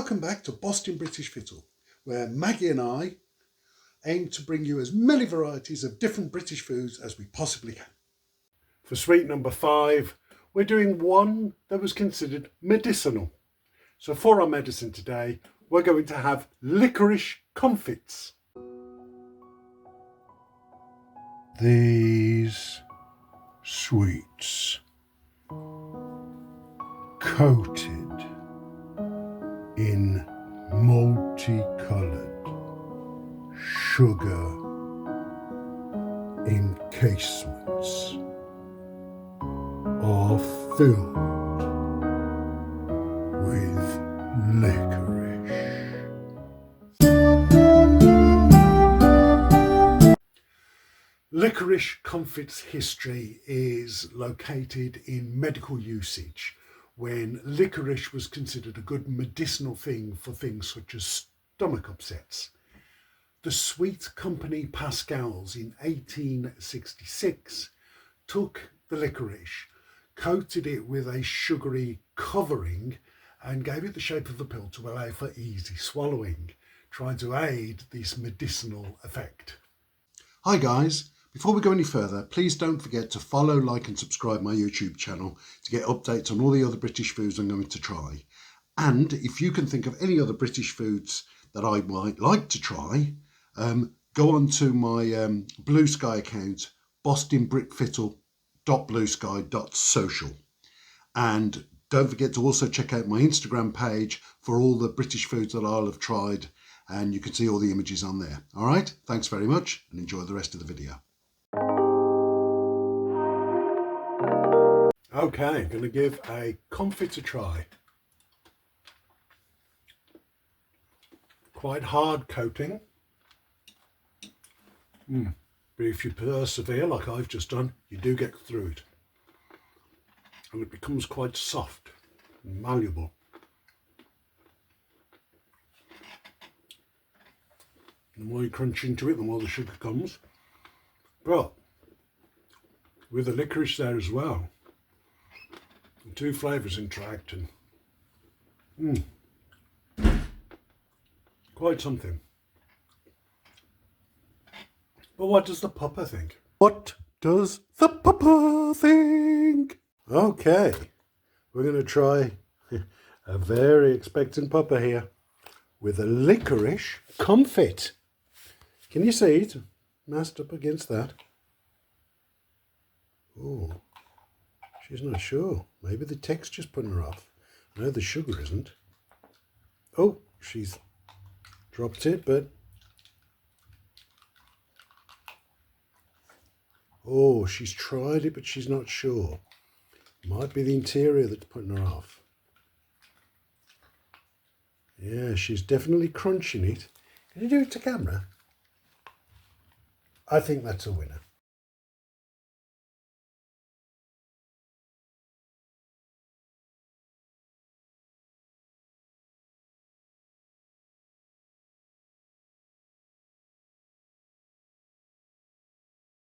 Welcome back to Bostin British Fittle, where Maggie and I aim to bring you as many varieties of different British foods as we possibly can. For sweet number 5, we're doing one that was considered medicinal. So for our medicine today, we're going to have licorice comfits. These sweets, coated in multicoloured sugar encasements, are filled with licorice. Licorice comfits history is located in medical usage, when licorice was considered a good medicinal thing for things such as stomach upsets. The sweet company Pascal's in 1866 took the licorice, coated it with a sugary covering and gave it the shape of the pill to allow for easy swallowing, trying to aid this medicinal effect. Hi guys, before we go any further, please don't forget to follow, like and subscribe my YouTube channel to get updates on all the other British foods I'm going to try. And if you can think of any other British foods that I might like to try, go on to my Blue Sky account, bostinbritfittle.bluesky.social. And don't forget to also check out my Instagram page for all the British foods that I'll have tried, and you can see all the images on there. All right, thanks very much and enjoy the rest of the video. Okay, I'm going to give a comfit a try. Quite hard coating. But if you persevere like I've just done, you do get through it. And it becomes quite soft and malleable. The more you crunch into it, the more the sugar comes. But with the licorice there as well, the two flavours interacting. Quite something. But what does the pupper think? What does the pupper think? Okay, we're going to try a very expectant pupper here with a licorice comfit. Can you see it massed up against that? Oh, she's not sure. Maybe the texture's putting her off. I know the sugar isn't. Oh, she's dropped it, but... Oh, she's tried it, but she's not sure. Might be the interior that's putting her off. Yeah, she's definitely crunching it. Can you do it to camera? I think that's a winner.